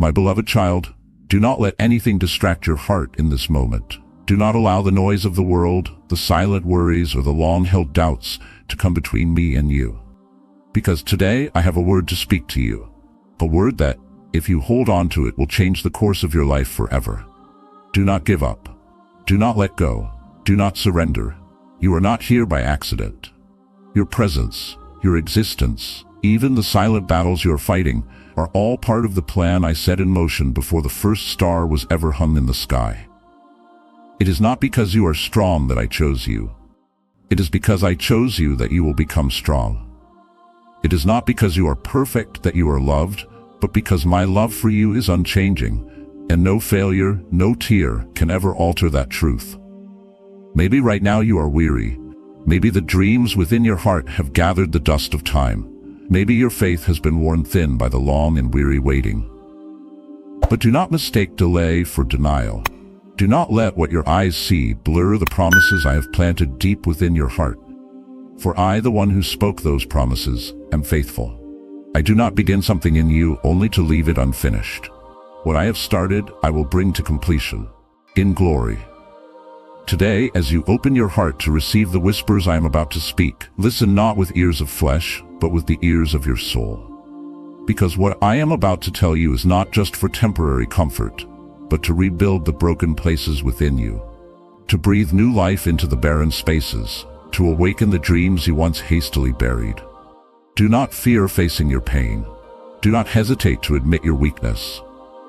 My beloved child, do not let anything distract your heart in this moment. Do not allow the noise of the world, the silent worries, or the long-held doubts to come between me and you. Because today I have a word to speak to you. A word that, if you hold on to it, will change the course of your life forever. Do not give up. Do not let go. Do not surrender. You are not here by accident. Your presence, your existence, even the silent battles you are fighting, are all part of the plan I set in motion before the first star was ever hung in the sky. It is not because you are strong that I chose you. It is because I chose you that you will become strong. It is not because you are perfect that you are loved, but because my love for you is unchanging, and no failure, no tear can ever alter that truth. Maybe right now you are weary. Maybe the dreams within your heart have gathered the dust of time. Maybe your faith has been worn thin by the long and weary waiting. But do not mistake delay for denial. Do not let what your eyes see blur the promises I have planted deep within your heart. For I, the one who spoke those promises, am faithful. I do not begin something in you only to leave it unfinished. What I have started, I will bring to completion, in glory. Today, as you open your heart to receive the whispers I am about to speak, listen not with ears of flesh, but with the ears of your soul. Because what I am about to tell you is not just for temporary comfort, but to rebuild the broken places within you, to breathe new life into the barren spaces, to awaken the dreams you once hastily buried. Do not fear facing your pain. Do not hesitate to admit your weakness.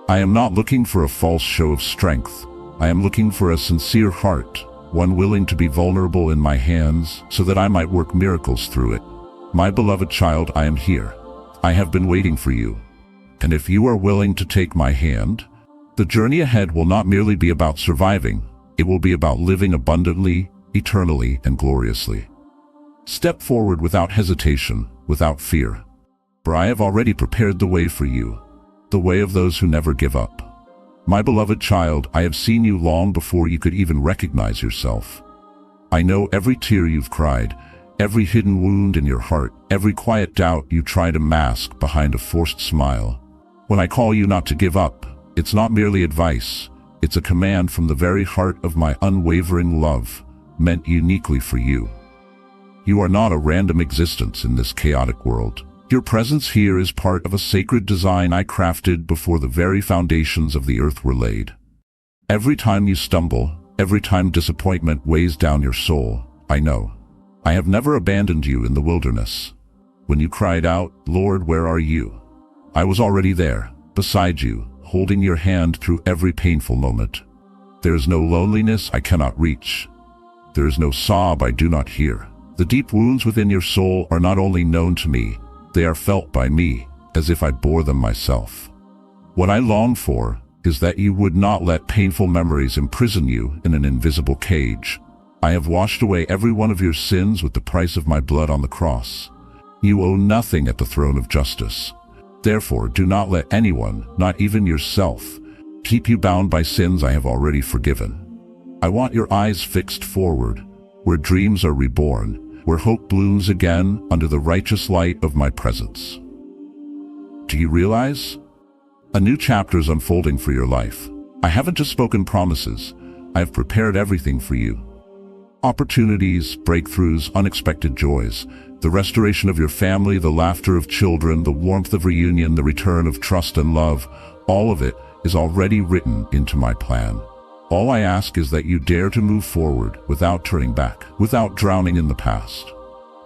I am not looking for a false show of strength. I am looking for a sincere heart, one willing to be vulnerable in my hands so that I might work miracles through it. My beloved child, I am here. I have been waiting for you. And if you are willing to take my hand, the journey ahead will not merely be about surviving. It will be about living abundantly, eternally, and gloriously. Step forward without hesitation, without fear. For I have already prepared the way for you, the way of those who never give up. My beloved child, I have seen you long before you could even recognize yourself. I know every tear you've cried, every hidden wound in your heart, every quiet doubt you try to mask behind a forced smile. When I call you not to give up, it's not merely advice, it's a command from the very heart of my unwavering love, meant uniquely for you. You are not a random existence in this chaotic world. Your presence here is part of a sacred design I crafted before the very foundations of the earth were laid. Every time you stumble, every time disappointment weighs down your soul, I know. I have never abandoned you in the wilderness. When you cried out, "Lord, where are you?" I was already there, beside you, holding your hand through every painful moment. There is no loneliness I cannot reach. There is no sob I do not hear. The deep wounds within your soul are not only known to me, they are felt by me, as if I bore them myself. What I long for is that you would not let painful memories imprison you in an invisible cage. I have washed away every one of your sins with the price of my blood on the cross. You owe nothing at the throne of justice. Therefore, do not let anyone, not even yourself, keep you bound by sins I have already forgiven. I want your eyes fixed forward, where dreams are reborn, where hope blooms again under the righteous light of my presence. Do you realize? A new chapter is unfolding for your life. I haven't just spoken promises, I have prepared everything for you. Opportunities, breakthroughs, unexpected joys, the restoration of your family, the laughter of children, the warmth of reunion, the return of trust and love, all of it is already written into my plan. All I ask is that you dare to move forward without turning back, without drowning in the past.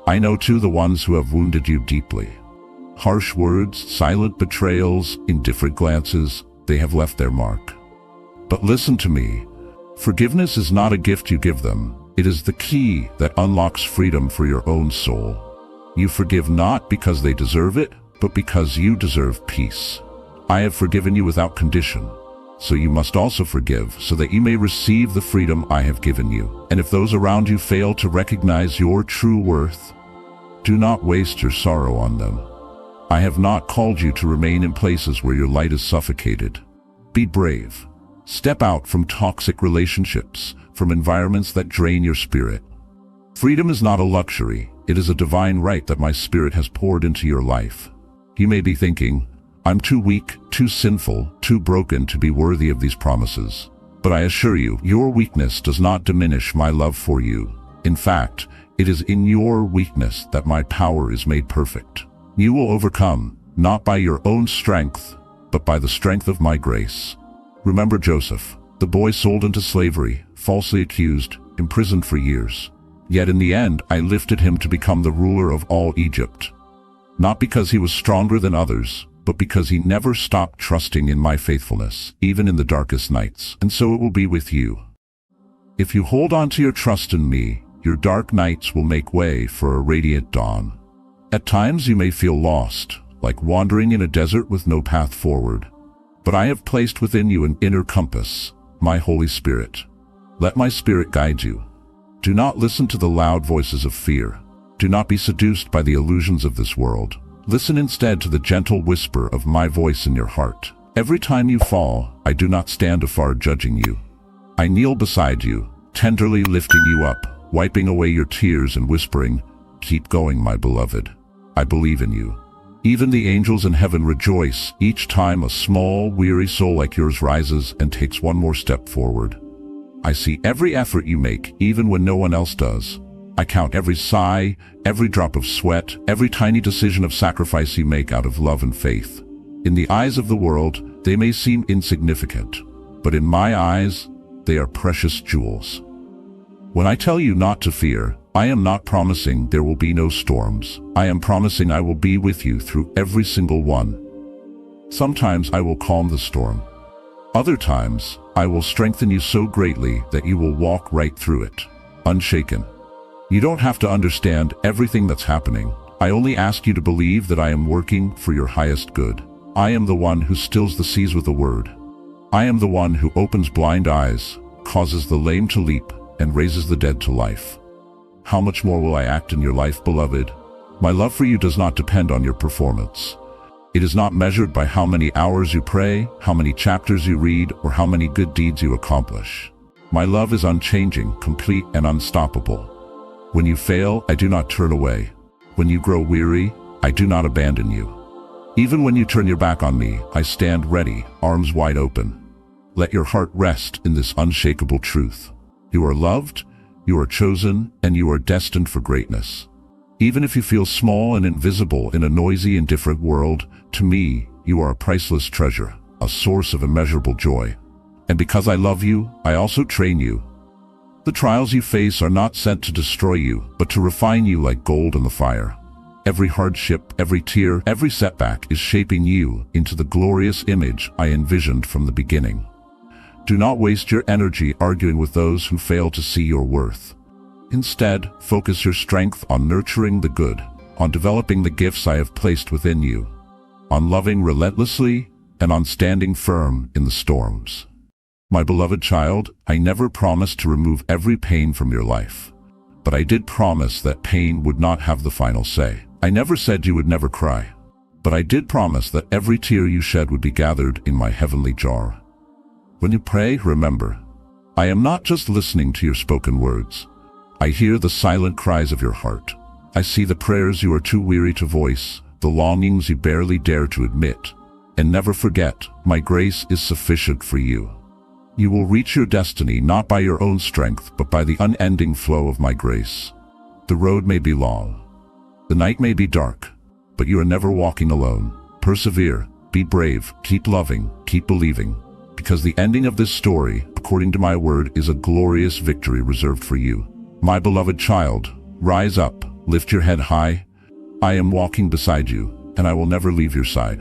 I know too the ones who have wounded you deeply. Harsh words, silent betrayals, indifferent glances, they have left their mark. But listen to me. Forgiveness is not a gift you give them. It is the key that unlocks freedom for your own soul. You forgive not because they deserve it, but because you deserve peace. I have forgiven you without condition. So you must also forgive, so that you may receive the freedom I have given you. And if those around you fail to recognize your true worth, do not waste your sorrow on them. I have not called you to remain in places where your light is suffocated. Be brave. Step out from toxic relationships, from environments that drain your spirit. Freedom is not a luxury, it is a divine right that my spirit has poured into your life. You may be thinking, I'm too weak, too sinful, too broken to be worthy of these promises. But I assure you, your weakness does not diminish my love for you. In fact, it is in your weakness that my power is made perfect. You will overcome, not by your own strength, but by the strength of my grace. Remember Joseph, the boy sold into slavery, falsely accused, imprisoned for years. Yet in the end, I lifted him to become the ruler of all Egypt. Not because he was stronger than others, but because he never stopped trusting in my faithfulness, even in the darkest nights. And so it will be with you. If you hold on to your trust in me, your dark nights will make way for a radiant dawn. At times you may feel lost, like wandering in a desert with no path forward. But I have placed within you an inner compass, my Holy Spirit. Let my Spirit guide you. Do not listen to the loud voices of fear. Do not be seduced by the illusions of this world. Listen instead to the gentle whisper of my voice in your heart. Every time you fall, I do not stand afar judging you. I kneel beside you, tenderly lifting you up, wiping away your tears and whispering, "Keep going, my beloved. I believe in you." Even the angels in heaven rejoice each time a small, weary soul like yours rises and takes one more step forward. I see every effort you make, even when no one else does. I count every sigh, every drop of sweat, every tiny decision of sacrifice you make out of love and faith. In the eyes of the world, they may seem insignificant, but in my eyes, they are precious jewels. When I tell you not to fear, I am not promising there will be no storms. I am promising I will be with you through every single one. Sometimes I will calm the storm. Other times, I will strengthen you so greatly that you will walk right through it, unshaken. You don't have to understand everything that's happening. I only ask you to believe that I am working for your highest good. I am the one who stills the seas with a word. I am the one who opens blind eyes, causes the lame to leap, and raises the dead to life. How much more will I act in your life, beloved? My love for you does not depend on your performance. It is not measured by how many hours you pray, how many chapters you read, or how many good deeds you accomplish. My love is unchanging, complete, and unstoppable. When you fail, I do not turn away. When you grow weary, I do not abandon you. Even when you turn your back on me, I stand ready, arms wide open. Let your heart rest in this unshakable truth. You are loved, you are chosen, and you are destined for greatness. Even if you feel small and invisible in a noisy, indifferent world, to me, you are a priceless treasure, a source of immeasurable joy. And because I love you, I also train you. The trials you face are not sent to destroy you, but to refine you like gold in the fire. Every hardship, every tear, every setback is shaping you into the glorious image I envisioned from the beginning. Do not waste your energy arguing with those who fail to see your worth. Instead, focus your strength on nurturing the good, on developing the gifts I have placed within you, on loving relentlessly, and on standing firm in the storms. My beloved child, I never promised to remove every pain from your life. But I did promise that pain would not have the final say. I never said you would never cry. But I did promise that every tear you shed would be gathered in my heavenly jar. When you pray, remember, I am not just listening to your spoken words. I hear the silent cries of your heart. I see the prayers you are too weary to voice, the longings you barely dare to admit. And never forget, my grace is sufficient for you. You will reach your destiny not by your own strength, but by the unending flow of my grace. The road may be long. The night may be dark, but you are never walking alone. Persevere, be brave, keep loving, keep believing, because the ending of this story, according to my word, is a glorious victory reserved for you. My beloved child, rise up, lift your head high. I am walking beside you, and I will never leave your side.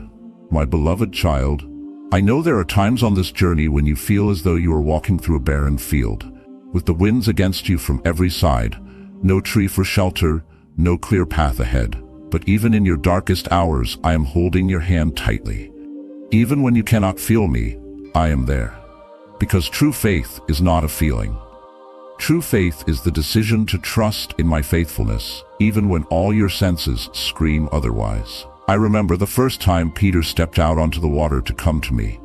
My beloved child, I know there are times on this journey when you feel as though you are walking through a barren field, with the winds against you from every side, no tree for shelter, no clear path ahead. But even in your darkest hours, I am holding your hand tightly. Even when you cannot feel me, I am there. Because true faith is not a feeling. True faith is the decision to trust in my faithfulness, even when all your senses scream otherwise. I remember the first time Peter stepped out onto the water to come to me.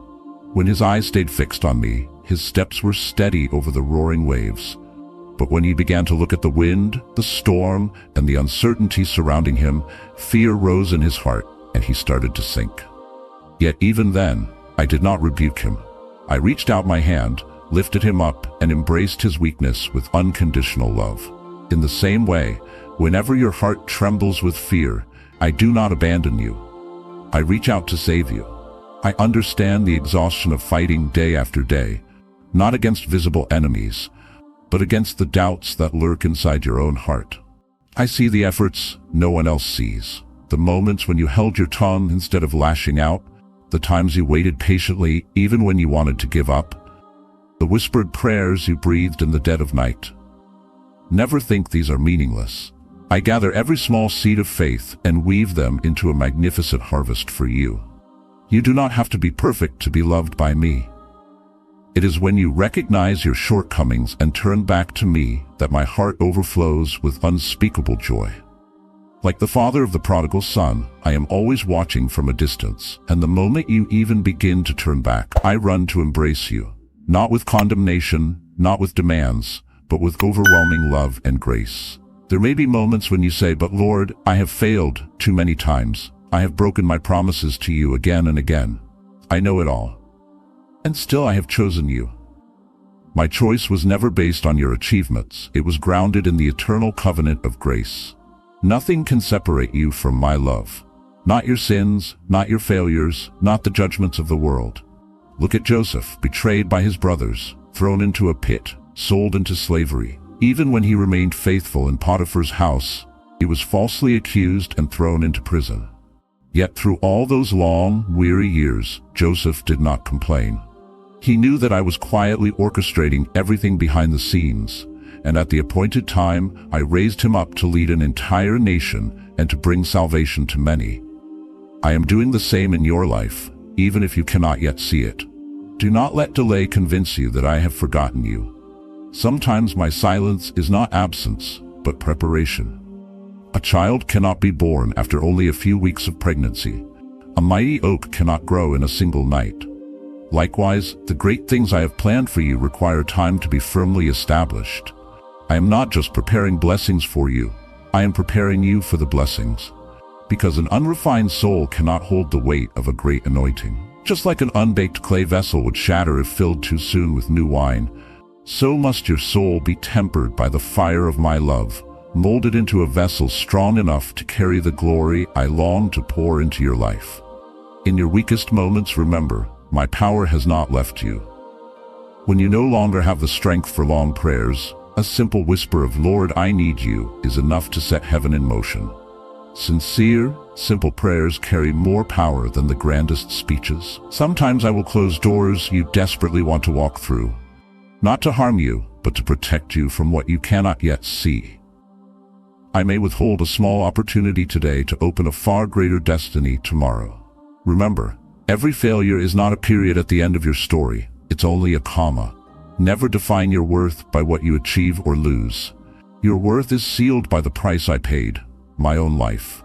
When his eyes stayed fixed on me, his steps were steady over the roaring waves. But when he began to look at the wind, the storm, and the uncertainty surrounding him, fear rose in his heart, and he started to sink. Yet even then, I did not rebuke him. I reached out my hand, lifted him up, and embraced his weakness with unconditional love. In the same way, whenever your heart trembles with fear, I do not abandon you. I reach out to save you. I understand the exhaustion of fighting day after day, not against visible enemies, but against the doubts that lurk inside your own heart. I see the efforts no one else sees, the moments when you held your tongue instead of lashing out, the times you waited patiently even when you wanted to give up, the whispered prayers you breathed in the dead of night. Never think these are meaningless. I gather every small seed of faith and weave them into a magnificent harvest for you. You do not have to be perfect to be loved by me. It is when you recognize your shortcomings and turn back to me that my heart overflows with unspeakable joy. Like the father of the prodigal son, I am always watching from a distance, and the moment you even begin to turn back, I run to embrace you, not with condemnation, not with demands, but with overwhelming love and grace. There may be moments when you say, "But Lord, I have failed too many times. I have broken my promises to you again and again. I know it all. And still I have chosen you." My choice was never based on your achievements. It was grounded in the eternal covenant of grace. Nothing can separate you from my love. Not your sins, not your failures, not the judgments of the world. Look at Joseph, betrayed by his brothers, thrown into a pit, sold into slavery. Even when he remained faithful in Potiphar's house, he was falsely accused and thrown into prison. Yet through all those long, weary years, Joseph did not complain. He knew that I was quietly orchestrating everything behind the scenes, and at the appointed time, I raised him up to lead an entire nation and to bring salvation to many. I am doing the same in your life, even if you cannot yet see it. Do not let delay convince you that I have forgotten you. Sometimes my silence is not absence, but preparation. A child cannot be born after only a few weeks of pregnancy. A mighty oak cannot grow in a single night. Likewise, the great things I have planned for you require time to be firmly established. I am not just preparing blessings for you, I am preparing you for the blessings. Because an unrefined soul cannot hold the weight of a great anointing. Just like an unbaked clay vessel would shatter if filled too soon with new wine, so must your soul be tempered by the fire of my love, molded into a vessel strong enough to carry the glory I long to pour into your life. In your weakest moments, remember, my power has not left you. When you no longer have the strength for long prayers, a simple whisper of "Lord, I need you" is enough to set heaven in motion. Sincere, simple prayers carry more power than the grandest speeches. Sometimes I will close doors you desperately want to walk through, not to harm you, but to protect you from what you cannot yet see. I may withhold a small opportunity today to open a far greater destiny tomorrow. Remember, every failure is not a period at the end of your story, it's only a comma. Never define your worth by what you achieve or lose. Your worth is sealed by the price I paid, my own life.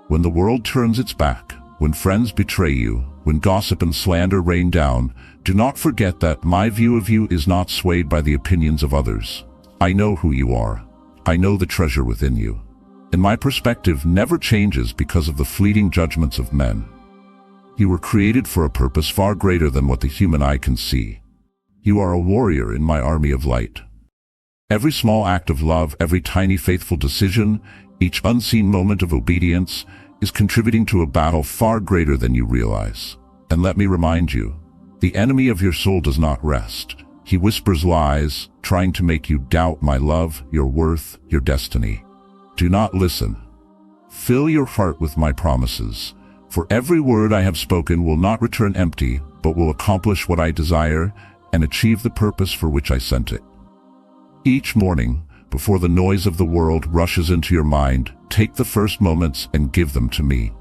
When the world turns its back, when friends betray you, when gossip and slander rain down, do not forget that my view of you is not swayed by the opinions of others. I know who you are. I know the treasure within you. And my perspective never changes because of the fleeting judgments of men. You were created for a purpose far greater than what the human eye can see. You are a warrior in my army of light. Every small act of love, every tiny faithful decision, each unseen moment of obedience is contributing to a battle far greater than you realize. And let me remind you, the enemy of your soul does not rest. He whispers lies, trying to make you doubt my love, your worth, your destiny. Do not listen. Fill your heart with my promises, for every word I have spoken will not return empty, but will accomplish what I desire and achieve the purpose for which I sent it. Each morning, before the noise of the world rushes into your mind, take the first moments and give them to me.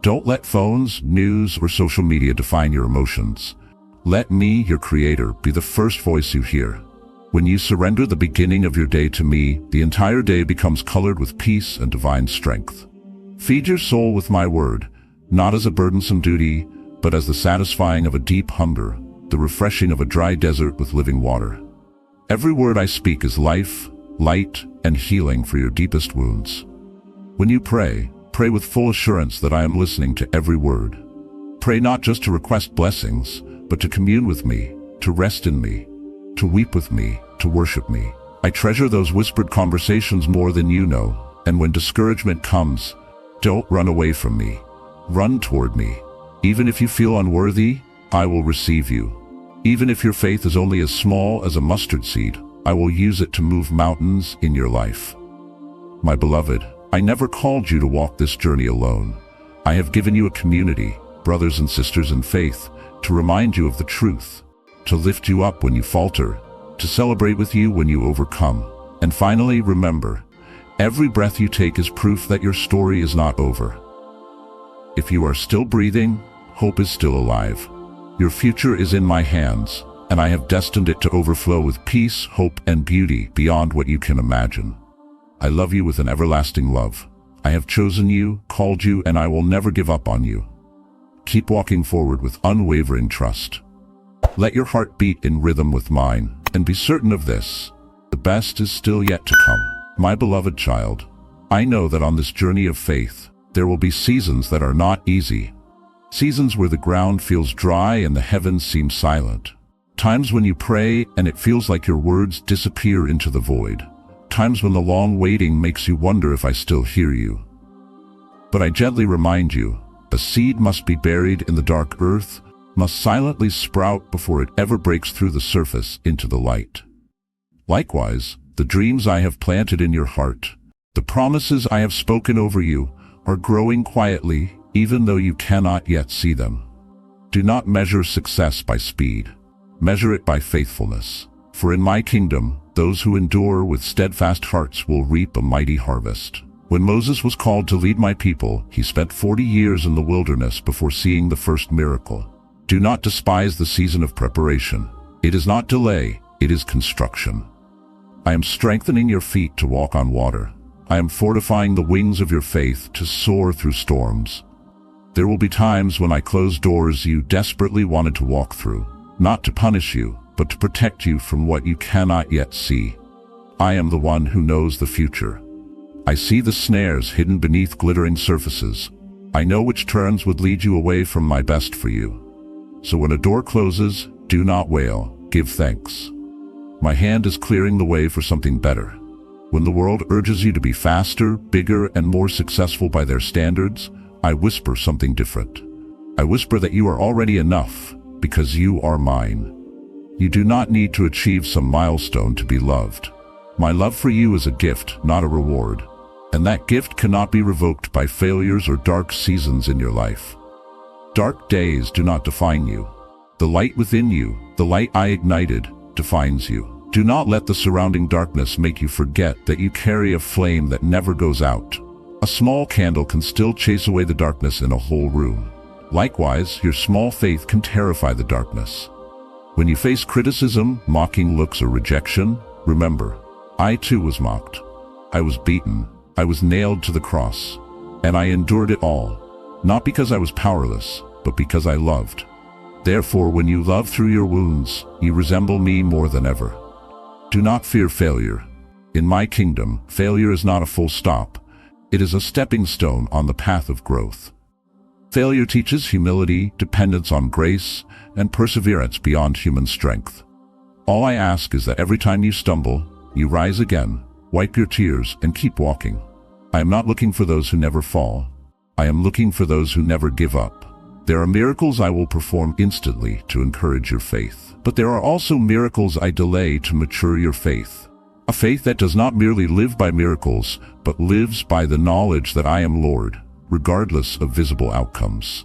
Don't let phones, news, or social media define your emotions. Let me, your creator, be the first voice you hear. When you surrender the beginning of your day to me, the entire day becomes colored with peace and divine strength. Feed your soul with my word, not as a burdensome duty, but as the satisfying of a deep hunger, the refreshing of a dry desert with living water. Every word I speak is life, light, and healing for your deepest wounds. When you pray, pray with full assurance that I am listening to every word. pray not just to request blessings, but to commune with me, to rest in me, to weep with me, to worship me. I treasure those whispered conversations more than you know, and when discouragement comes, don't run away from me. Run toward me. Even if you feel unworthy, I will receive you. Even if your faith is only as small as a mustard seed, I will use it to move mountains in your life. My beloved, I never called you to walk this journey alone. I have given you a community, brothers and sisters in faith, to remind you of the truth, to lift you up when you falter, to celebrate with you when you overcome. And finally, remember, every breath you take is proof that your story is not over. If you are still breathing, hope is still alive. Your future is in my hands, and I have destined it to overflow with peace, hope, and beauty beyond what you can imagine. I love you with an everlasting love. I have chosen you, called you, and I will never give up on you. Keep walking forward with unwavering trust. Let your heart beat in rhythm with mine, and be certain of this: the best is still yet to come. My beloved child, I know that on this journey of faith, there will be seasons that are not easy. Seasons where the ground feels dry and the heavens seem silent. Times when you pray and it feels like your words disappear into the void. Times when the long waiting makes you wonder if I still hear you. But I gently remind you, a seed must be buried in the dark earth, must silently sprout before it ever breaks through the surface into the light. Likewise, the dreams I have planted in your heart, the promises I have spoken over you, are growing quietly, even though you cannot yet see them. Do not measure success by speed. Measure it by faithfulness. For in my kingdom, those who endure with steadfast hearts will reap a mighty harvest. When Moses was called to lead my people, he spent 40 years in the wilderness before seeing the first miracle. Do not despise the season of preparation. It is not delay, it is construction. I am strengthening your feet to walk on water. I am fortifying the wings of your faith to soar through storms. There will be times when I close doors you desperately wanted to walk through, not to punish you, but to protect you from what you cannot yet see. I am the one who knows the future. I see the snares hidden beneath glittering surfaces. I know which turns would lead you away from my best for you. So when a door closes, do not wail, give thanks. My hand is clearing the way for something better. When the world urges you to be faster, bigger, and more successful by their standards, I whisper something different. I whisper that you are already enough, because you are mine. You do not need to achieve some milestone to be loved. My love for you is a gift, not a reward. And that gift cannot be revoked by failures or dark seasons in your life. Dark days do not define you. The light within you, the light I ignited, defines you. Do not let the surrounding darkness make you forget that you carry a flame that never goes out. A small candle can still chase away the darkness in a whole room. Likewise, your small faith can terrify the darkness. When you face criticism, mocking looks, or rejection, remember, I too was mocked. I was beaten. I was nailed to the cross. And I endured it all, not because I was powerless, but because I loved. Therefore, when you love through your wounds, you resemble me more than ever. Do not fear failure. In my kingdom, failure is not a full stop. It is a stepping stone on the path of growth. Failure teaches humility, dependence on grace, and perseverance beyond human strength. All I ask is that every time you stumble, you rise again, wipe your tears, and keep walking. I am not looking for those who never fall. I am looking for those who never give up. There are miracles I will perform instantly to encourage your faith, but there are also miracles I delay to mature your faith. A faith that does not merely live by miracles, but lives by the knowledge that I am Lord, regardless of visible outcomes.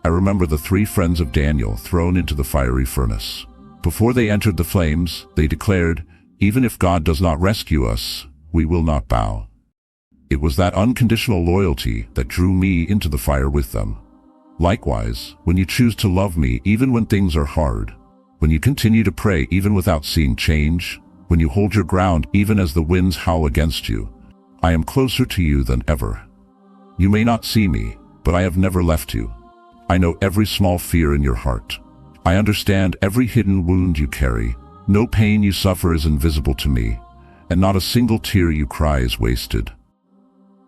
I remember the 3 friends of Daniel thrown into the fiery furnace. Before they entered the flames, they declared, "Even if God does not rescue us, we will not bow." It was that unconditional loyalty that drew me into the fire with them. Likewise, when you choose to love me even when things are hard, when you continue to pray even without seeing change, when you hold your ground even as the winds howl against you, I am closer to you than ever. You may not see me, but I have never left you. I know every small fear in your heart. I understand every hidden wound you carry. No pain you suffer is invisible to me, and not a single tear you cry is wasted.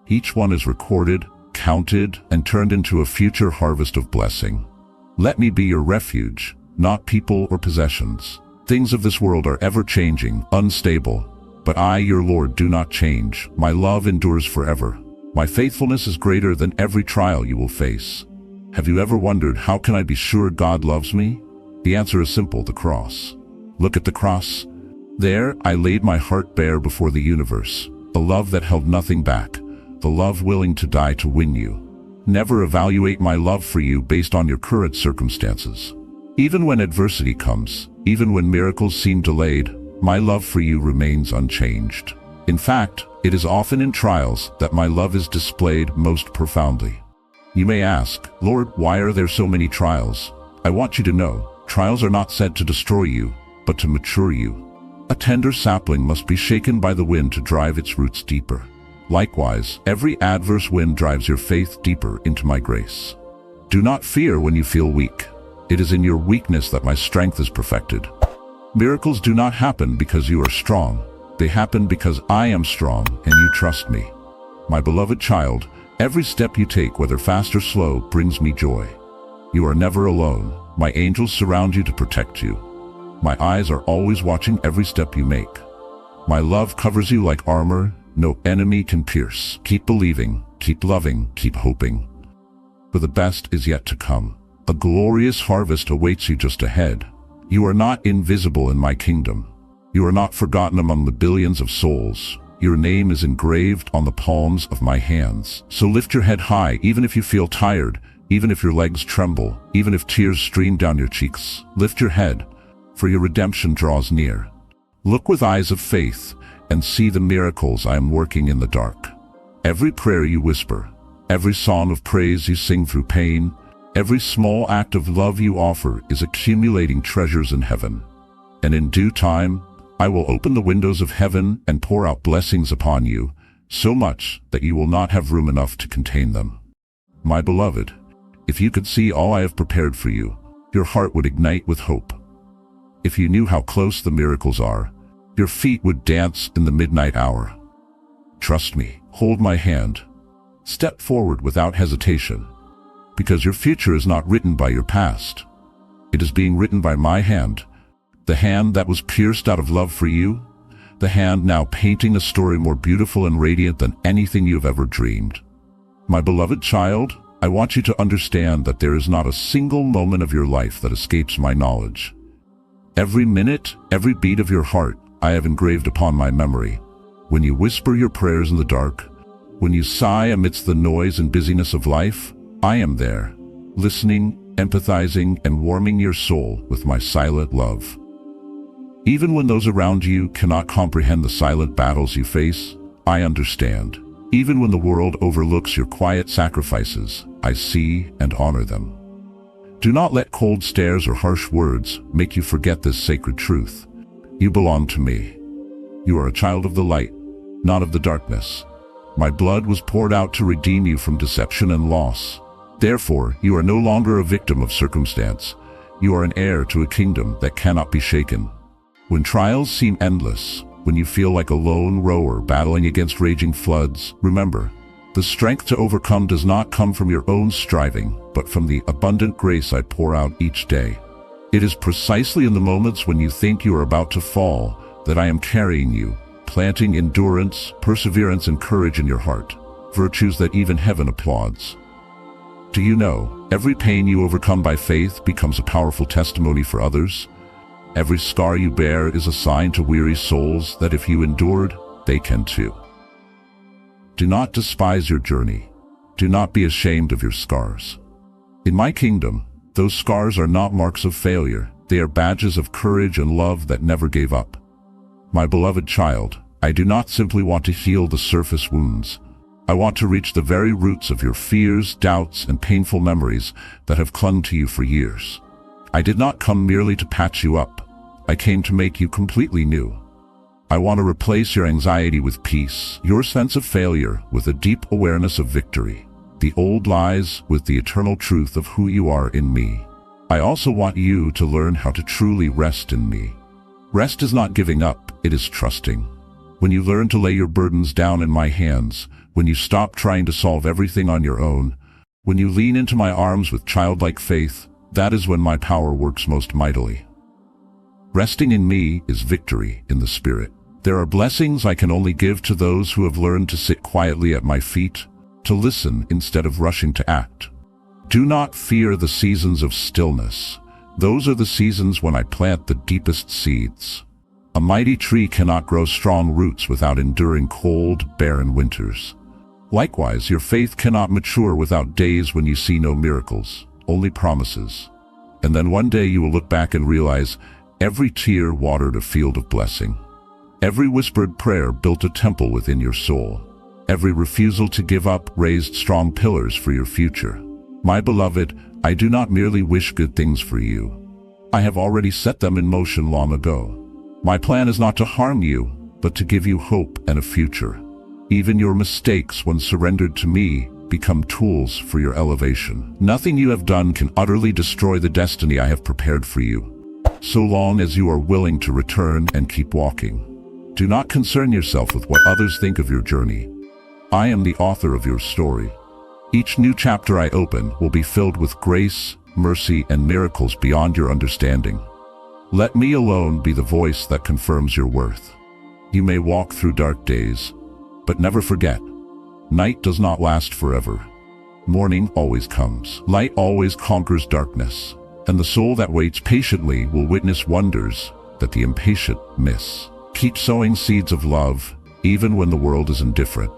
Each one is recorded, counted, and turned into a future harvest of blessing. Let me be your refuge, not people or possessions. Things of this world are ever-changing, unstable. But I, your Lord, do not change. My love endures forever. My faithfulness is greater than every trial you will face. Have you ever wondered, how can I be sure God loves me? The answer is simple: the cross. Look at the cross. There, I laid my heart bare before the universe. A love that held nothing back. The love willing to die to win you. Never evaluate my love for you based on your current circumstances. Even when adversity comes, even when miracles seem delayed, my love for you remains unchanged. In fact, it is often in trials that my love is displayed most profoundly. You may ask, Lord, why are there so many trials? I want you to know, trials are not sent to destroy you, but to mature you. A tender sapling must be shaken by the wind to drive its roots deeper. Likewise, every adverse wind drives your faith deeper into my grace. Do not fear when you feel weak. It is in your weakness that my strength is perfected. Miracles do not happen because you are strong. They happen because I am strong and you trust me. My beloved child, every step you take, whether fast or slow, brings me joy. You are never alone. My angels surround you to protect you. My eyes are always watching every step you make. My love covers you like armor no enemy can pierce. Keep believing, keep loving, keep hoping. For the best is yet to come. A glorious harvest awaits you just ahead. You are not invisible in my kingdom. You are not forgotten among the billions of souls. Your name is engraved on the palms of my hands. So lift your head high, even if you feel tired, even if your legs tremble, even if tears stream down your cheeks. Lift your head, for your redemption draws near. Look with eyes of faith and see the miracles I am working in the dark. Every prayer you whisper, every song of praise you sing through pain, every small act of love you offer is accumulating treasures in heaven. And in due time, I will open the windows of heaven and pour out blessings upon you, so much that you will not have room enough to contain them. My beloved, if you could see all I have prepared for you, your heart would ignite with hope. If you knew how close the miracles are, your feet would dance in the midnight hour. Trust me, hold my hand. Step forward without hesitation, because your future is not written by your past. It is being written by my hand, the hand that was pierced out of love for you, the hand now painting a story more beautiful and radiant than anything you have ever dreamed. My beloved child, I want you to understand that there is not a single moment of your life that escapes my knowledge. Every minute, every beat of your heart, I have engraved upon my memory. When you whisper your prayers in the dark, when you sigh amidst the noise and busyness of life, I am there, listening, empathizing, and warming your soul with my silent love. Even when those around you cannot comprehend the silent battles you face, I understand. Even when the world overlooks your quiet sacrifices, I see and honor them. Do not let cold stares or harsh words make you forget this sacred truth. You belong to me. You are a child of the light, not of the darkness. My blood was poured out to redeem you from deception and loss. Therefore, you are no longer a victim of circumstance. You are an heir to a kingdom that cannot be shaken. When trials seem endless, when you feel like a lone rower battling against raging floods, remember, the strength to overcome does not come from your own striving, but from the abundant grace I pour out each day. It is precisely in the moments when you think you are about to fall that I am carrying you, planting endurance, perseverance, and courage in your heart, virtues that even heaven applauds. Do you know, every pain you overcome by faith becomes a powerful testimony for others? Every scar you bear is a sign to weary souls that if you endured, they can too. Do not despise your journey. Do not be ashamed of your scars. In my kingdom, those scars are not marks of failure. They are badges of courage and love that never gave up. My beloved child, I do not simply want to heal the surface wounds. I want to reach the very roots of your fears, doubts, and painful memories that have clung to you for years. I did not come merely to patch you up. I came to make you completely new. I want to replace your anxiety with peace, your sense of failure with a deep awareness of victory, the old lies with the eternal truth of who you are in me. I also want you to learn how to truly rest in me. Rest is not giving up, it is trusting. When you learn to lay your burdens down in my hands, when you stop trying to solve everything on your own, when you lean into my arms with childlike faith, that is when my power works most mightily. Resting in me is victory in the Spirit. There are blessings I can only give to those who have learned to sit quietly at my feet, to listen instead of rushing to act. Do not fear the seasons of stillness. Those are the seasons when I plant the deepest seeds. A mighty tree cannot grow strong roots without enduring cold, barren winters. Likewise, your faith cannot mature without days when you see no miracles, only promises. And then one day you will look back and realize every tear watered a field of blessing. Every whispered prayer built a temple within your soul. Every refusal to give up raised strong pillars for your future. My beloved, I do not merely wish good things for you. I have already set them in motion long ago. My plan is not to harm you, but to give you hope and a future. Even your mistakes, when surrendered to me, become tools for your elevation. Nothing you have done can utterly destroy the destiny I have prepared for you, so long as you are willing to return and keep walking. Do not concern yourself with what others think of your journey. I am the author of your story. Each new chapter I open will be filled with grace, mercy, and miracles beyond your understanding. Let me alone be the voice that confirms your worth. You may walk through dark days, but never forget, night does not last forever. Morning always comes. Light always conquers darkness, and the soul that waits patiently will witness wonders that the impatient miss. Keep sowing seeds of love, even when the world is indifferent.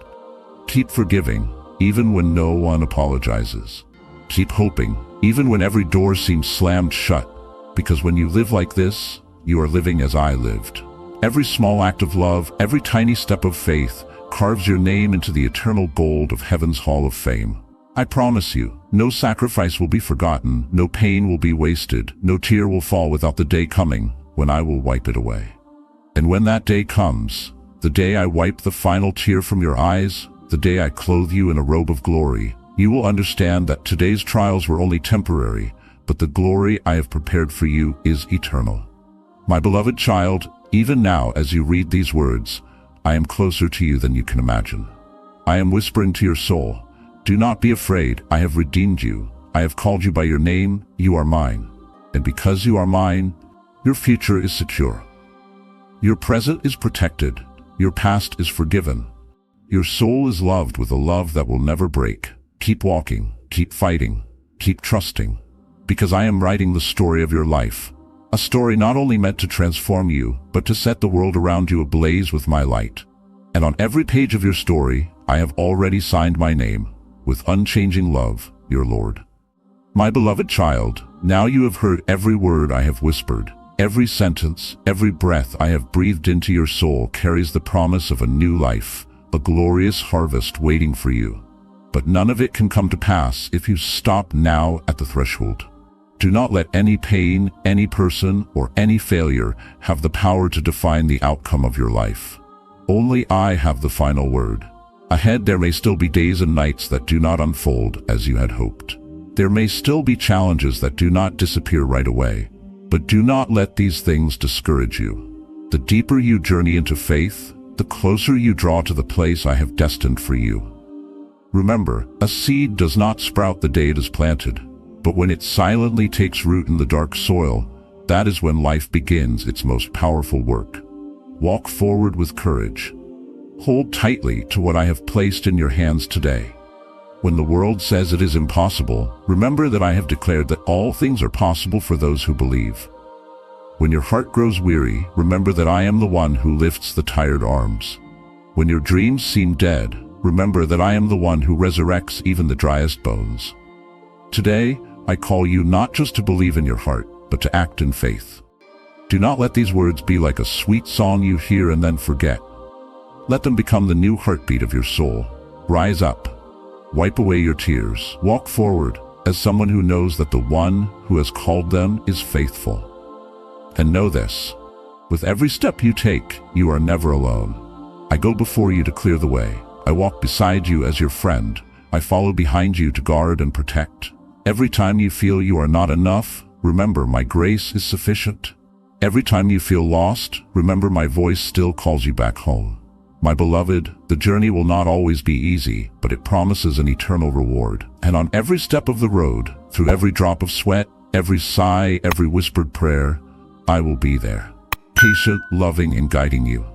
Keep forgiving, even when no one apologizes. Keep hoping, even when every door seems slammed shut, because when you live like this, you are living as I lived. Every small act of love, every tiny step of faith, carves your name into the eternal gold of heaven's hall of fame. I promise you, no sacrifice will be forgotten, no pain will be wasted, no tear will fall without the day coming when I will wipe it away. And when that day comes, the day I wipe the final tear from your eyes, the day I clothe you in a robe of glory, you will understand that today's trials were only temporary, but the glory I have prepared for you is eternal. My beloved child, even now as you read these words, I am closer to you than you can imagine. I am whispering to your soul, do not be afraid, I have redeemed you. I have called you by your name, you are mine. And because you are mine, your future is secure. Your present is protected, your past is forgiven. Your soul is loved with a love that will never break. Keep walking, keep fighting, keep trusting, because I am writing the story of your life. A story not only meant to transform you, but to set the world around you ablaze with my light. And on every page of your story, I have already signed my name, with unchanging love, your Lord. My beloved child, now you have heard every word I have whispered. Every sentence, every breath I have breathed into your soul carries the promise of a new life, a glorious harvest waiting for you. But none of it can come to pass if you stop now at the threshold. Do not let any pain, any person, or any failure have the power to define the outcome of your life. Only I have the final word. Ahead there may still be days and nights that do not unfold as you had hoped. There may still be challenges that do not disappear right away. But do not let these things discourage you. The deeper you journey into faith, the closer you draw to the place I have destined for you. Remember, a seed does not sprout the day it is planted. But when it silently takes root in the dark soil, that is when life begins its most powerful work. Walk forward with courage. Hold tightly to what I have placed in your hands today. When the world says it is impossible, remember that I have declared that all things are possible for those who believe. When your heart grows weary, remember that I am the one who lifts the tired arms. When your dreams seem dead, remember that I am the one who resurrects even the driest bones. Today, I call you not just to believe in your heart, but to act in faith. Do not let these words be like a sweet song you hear and then forget. Let them become the new heartbeat of your soul. Rise up. Wipe away your tears. Walk forward as someone who knows that the one who has called them is faithful. And know this, with every step you take, you are never alone. I go before you to clear the way. I walk beside you as your friend. I follow behind you to guard and protect. Every time you feel you are not enough, remember my grace is sufficient. Every time you feel lost, remember my voice still calls you back home. My beloved, the journey will not always be easy, but it promises an eternal reward. And on every step of the road, through every drop of sweat, Every sigh, every whispered prayer, I will be there, patient, loving, and guiding you.